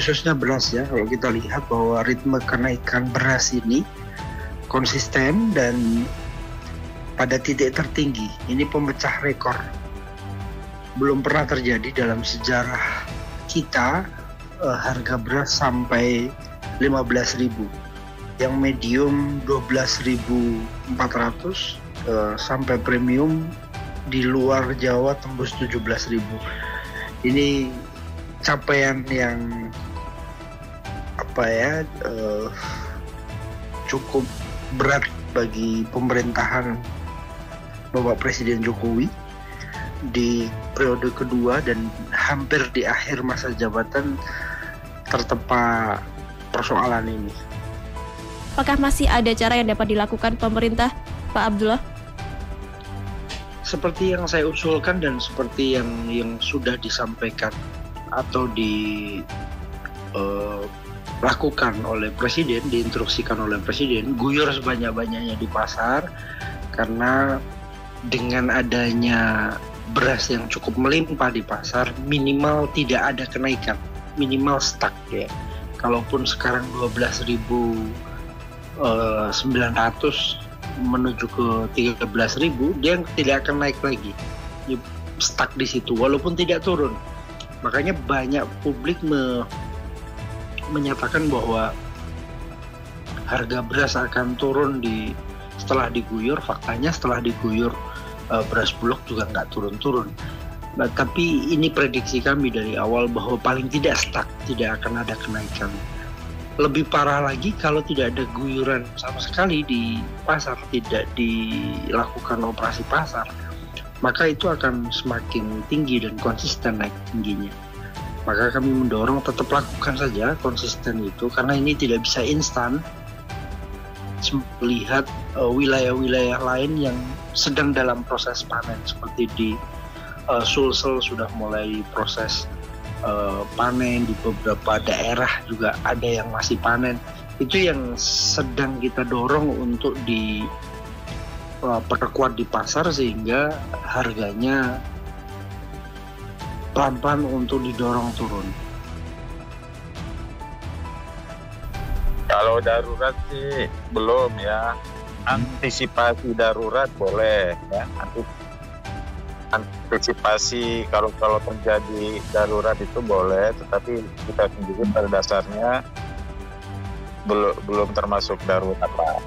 khususnya beras ya. Kalau kita lihat bahwa ritme kenaikan beras ini konsisten dan pada titik tertinggi. Ini pemecah rekor. Belum pernah terjadi dalam sejarah kita harga beras sampai 15.000. Yang medium 12.400 sampai premium di luar Jawa tembus 17.000. Ini capaian yang cukup berat bagi pemerintahan Bapak Presiden Jokowi di periode kedua dan hampir di akhir masa jabatan tertepa persoalan ini. Apakah masih ada cara yang dapat dilakukan pemerintah, Pak Abdullah? Seperti yang saya usulkan dan seperti yang sudah disampaikan atau dilakukan oleh Presiden, diinstruksikan oleh Presiden, guyur sebanyak-banyaknya di pasar, karena dengan adanya beras yang cukup melimpah di pasar, minimal tidak ada kenaikan, minimal stuck ya. Kalaupun sekarang 12.900 menuju ke 13.000, dia tidak akan naik lagi, stuck di situ walaupun tidak turun. Makanya banyak publik menyatakan bahwa harga beras akan turun setelah diguyur. Faktanya setelah diguyur beras Bulog juga nggak turun-turun. Nah, tapi ini prediksi kami dari awal bahwa paling tidak stuck, tidak akan ada kenaikan. Lebih parah lagi kalau tidak ada guyuran sama sekali di pasar, tidak dilakukan operasi pasar, maka itu akan semakin tinggi dan konsisten naik tingginya. Maka kami mendorong tetap lakukan saja konsisten itu, karena ini tidak bisa instan. Melihat wilayah-wilayah lain yang sedang dalam proses panen, seperti di Sulsel sudah mulai proses panen, di beberapa daerah juga ada yang masih panen. Itu yang sedang kita dorong untuk diperkuat di pasar, sehingga harganya pelan-pelan untuk didorong turun. Kalau darurat sih belum ya. Antisipasi darurat boleh ya. Antisipasi kalau terjadi darurat itu boleh, tetapi kita sendiri pada dasarnya belum termasuk darurat lah.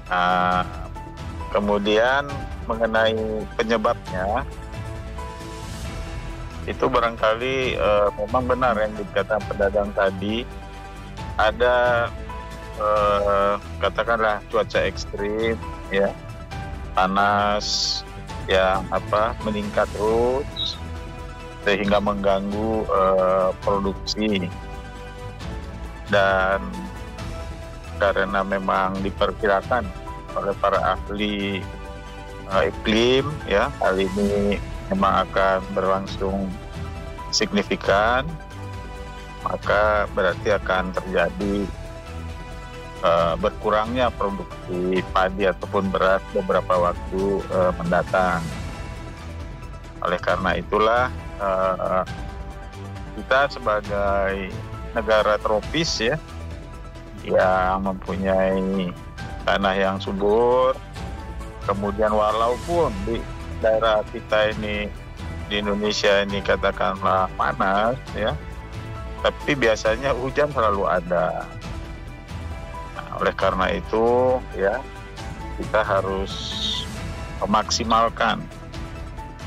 Nah, kemudian mengenai penyebabnya, itu barangkali memang benar yang dikatakan pedagang tadi, ada katakanlah cuaca ekstrim ya, panas yang meningkat terus sehingga mengganggu produksi, dan karena memang diperkirakan oleh para ahli iklim ya, hal ini memang akan berlangsung signifikan, maka berarti akan terjadi berkurangnya produksi padi ataupun beras beberapa waktu mendatang. Oleh karena itulah kita sebagai negara tropis ya, yang mempunyai tanah yang subur, kemudian walaupun di daerah kita ini, di Indonesia ini katakanlah panas ya, tapi biasanya hujan selalu ada. Oleh karena itu ya, kita harus memaksimalkan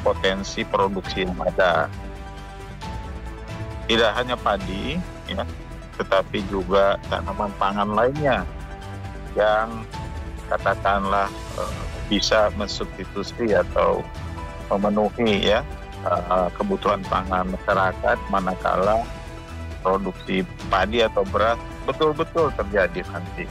potensi produksi yang ada. Tidak hanya padi ya, tetapi juga tanaman pangan lainnya yang katakanlah bisa mensubstitusi atau memenuhi ya kebutuhan pangan masyarakat manakala produksi padi atau beras betul-betul terjadi nanti.